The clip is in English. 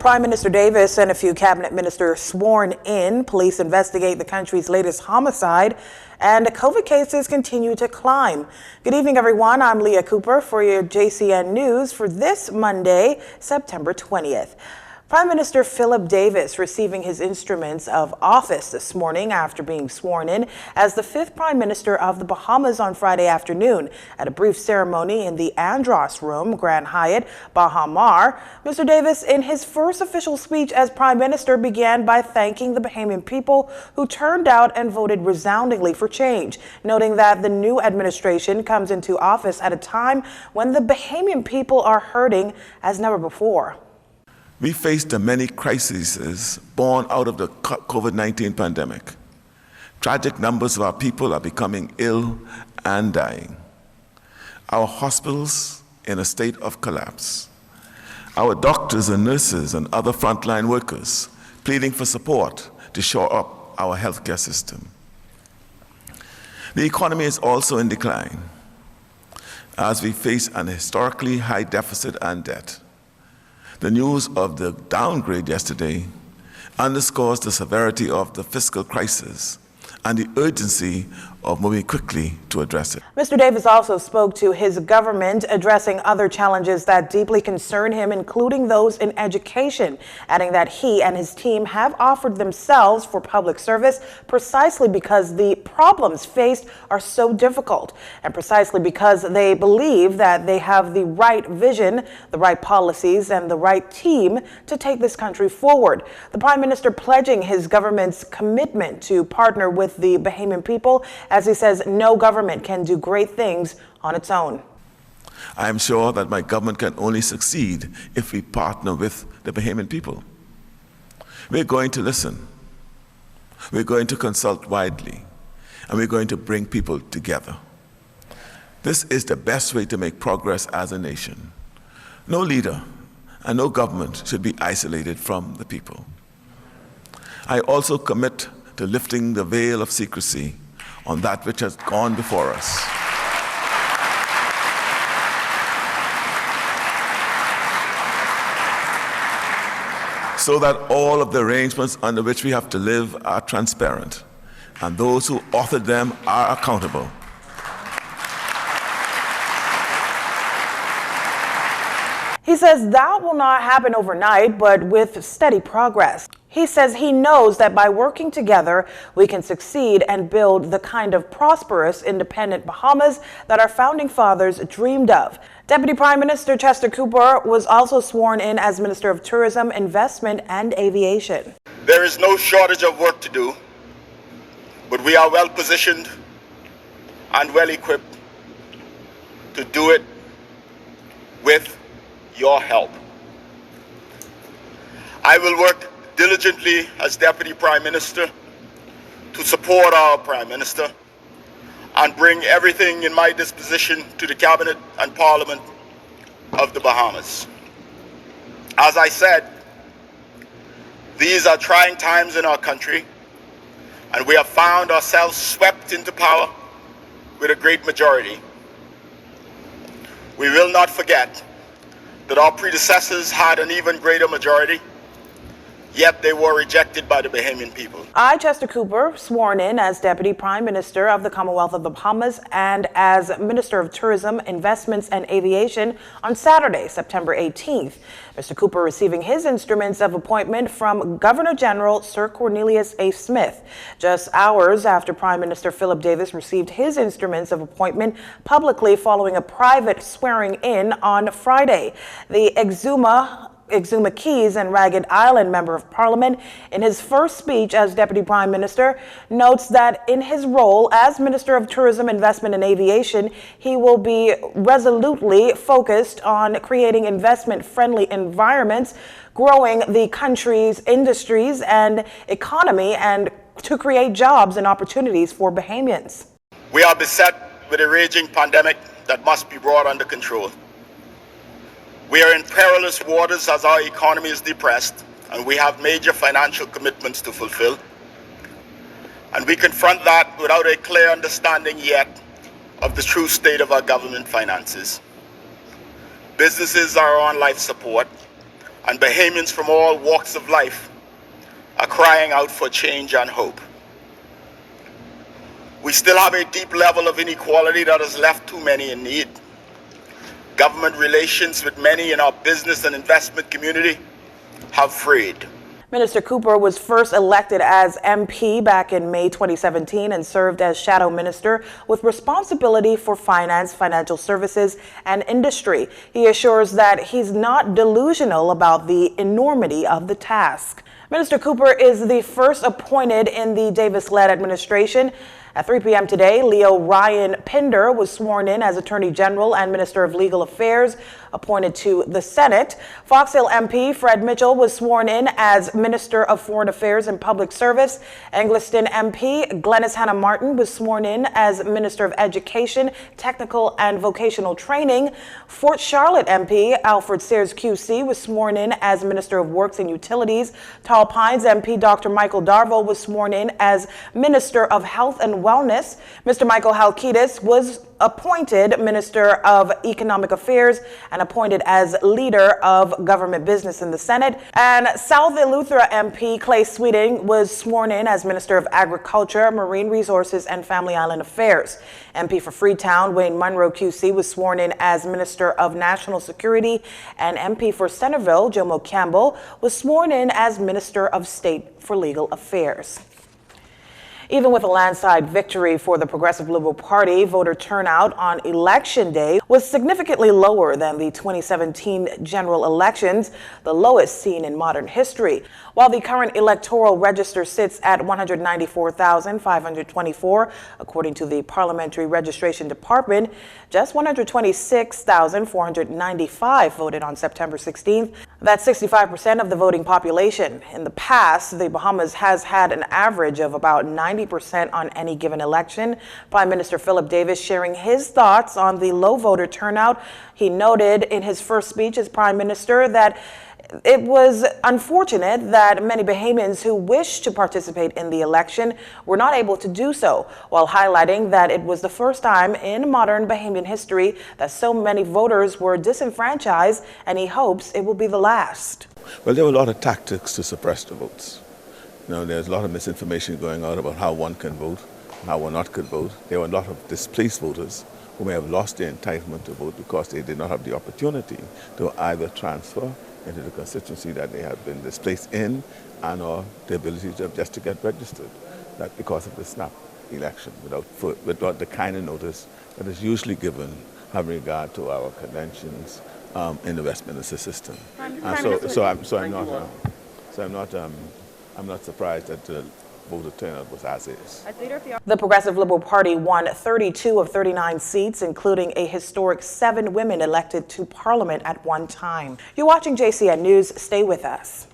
Prime Minister Davis and a few cabinet ministers sworn in. Police investigate the country's latest homicide, and COVID cases continue to climb. Good evening, everyone. I'm Leah Cooper for your Jcn News for this Monday, September 20th. Prime Minister Philip Davis receiving his instruments of office this morning after being sworn in as the 5th Prime Minister of the Bahamas on Friday afternoon. At a brief ceremony in the Andros Room, Grand Hyatt, Baha Mar, Mr. Davis, in his first official speech as Prime Minister, began by thanking the Bahamian people who turned out and voted resoundingly for change, noting that the new administration comes into office at a time when the Bahamian people are hurting as never before. We face the many crises born out of the COVID-19 pandemic. Tragic numbers of our people are becoming ill and dying. Our hospitals in a state of collapse. Our doctors and nurses and other frontline workers pleading for support to shore up our healthcare system. The economy is also in decline as we face an historically high deficit and debt. The news of the downgrade yesterday underscores the severity of the fiscal crisis and the urgency of moving quickly to address it. Mr. Davis also spoke to his government addressing other challenges that deeply concern him, including those in education, adding that he and his team have offered themselves for public service precisely because the problems faced are so difficult and precisely because they believe that they have the right vision, the right policies, and the right team to take this country forward. The Prime Minister pledging his government's commitment to partner with the Bahamian people, as he says no government can do great things on its own. I am sure that my government can only succeed if we partner with the Bahamian people. We're going to listen. We're going to consult widely, and we're going to bring people together. This is the best way to make progress as a nation. No leader and no government should be isolated from the people. I also commit to lifting the veil of secrecy on that which has gone before us. So that all of the arrangements under which we have to live are transparent, and those who authored them are accountable. He says that will not happen overnight, but with steady progress. He says he knows that by working together, we can succeed and build the kind of prosperous, independent Bahamas that our founding fathers dreamed of. Deputy Prime Minister Chester Cooper was also sworn in as Minister of Tourism, Investment and Aviation. There is no shortage of work to do, but we are well positioned and well equipped to do it with your help. I will work diligently as Deputy Prime Minister to support our Prime Minister and bring everything in my disposition to the Cabinet and Parliament of the Bahamas. As I said, these are trying times in our country, and we have found ourselves swept into power with a great majority. We will not forget that our predecessors had an even greater majority, yet they were rejected by the Bahamian people. I, Chester Cooper, sworn in as Deputy Prime Minister of the Commonwealth of the Bahamas and as Minister of Tourism, Investments and Aviation on Saturday, September 18th. Mr. Cooper receiving his instruments of appointment from Governor General Sir Cornelius A. Smith, just hours after Prime Minister Philip Davis received his instruments of appointment publicly following a private swearing in on Friday. The Exuma Keys and Ragged Island Member of Parliament, in his first speech as Deputy Prime Minister, notes that in his role as Minister of Tourism, Investment and Aviation, he will be resolutely focused on creating investment-friendly environments, growing the country's industries and economy, and to create jobs and opportunities for Bahamians. We are beset with a raging pandemic that must be brought under control. We are in perilous waters as our economy is depressed, and we have major financial commitments to fulfill. And we confront that without a clear understanding yet of the true state of our government finances. Businesses are on life support, and Bahamians from all walks of life are crying out for change and hope. We still have a deep level of inequality that has left too many in need. Government relations with many in our business and investment community have frayed. Minister Cooper was first elected as MP back in May 2017 and served as shadow minister with responsibility for finance, financial services, and industry. He assures that he's not delusional about the enormity of the task. Minister Cooper is the first appointed in the Davis-led administration. At 3 p.m. today, Leo Ryan Pinder was sworn in as Attorney General and Minister of Legal Affairs, appointed to the Senate. Fox Hill MP Fred Mitchell was sworn in as Minister of Foreign Affairs and Public Service. Angliston MP Glennis Hannah Martin was sworn in as Minister of Education, Technical and Vocational Training. Fort Charlotte MP Alfred Sears QC was sworn in as Minister of Works and Utilities. Tall Pines MP Dr. Michael Darville was sworn in as Minister of Health and Wellness. Mr. Michael Halkitis was appointed Minister of Economic Affairs and appointed as Leader of Government Business in the Senate. And South Eleuthera MP Clay Sweeting was sworn in as Minister of Agriculture, Marine Resources, and Family Island Affairs. MP for Freetown Wayne Munro QC was sworn in as Minister of National Security, and MP for Centerville Jomo Campbell was sworn in as Minister of State for Legal Affairs. Even with a landslide victory for the Progressive Liberal Party, voter turnout on Election Day was significantly lower than the 2017 general elections, the lowest seen in modern history. While the current electoral register sits at 194,524, according to the Parliamentary Registration Department, just 126,495 voted on September 16th. That's 65% of the voting population. In the past, the Bahamas has had an average of about 90% on any given election. Prime Minister Philip Davis sharing his thoughts on the low voter turnout. He noted in his first speech as Prime Minister that it was unfortunate that many Bahamians who wished to participate in the election were not able to do so, while highlighting that it was the first time in modern Bahamian history that so many voters were disenfranchised, and he hopes it will be the last. Well, there were a lot of tactics to suppress the votes. You know, there's a lot of misinformation going out about how one can vote, how one not could vote. There were a lot of displaced voters who may have lost their entitlement to vote because they did not have the opportunity to either transfer into the constituency that they had been displaced in, and or the ability to just to get registered. That because of the snap election, without the kind of notice that is usually given having regard to our conventions in the Westminster system. I'm not surprised that the voter turnout was as is. The Progressive Liberal Party won 32 of 39 seats, including a historic 7 women elected to Parliament at one time. You're watching JCN News. Stay with us.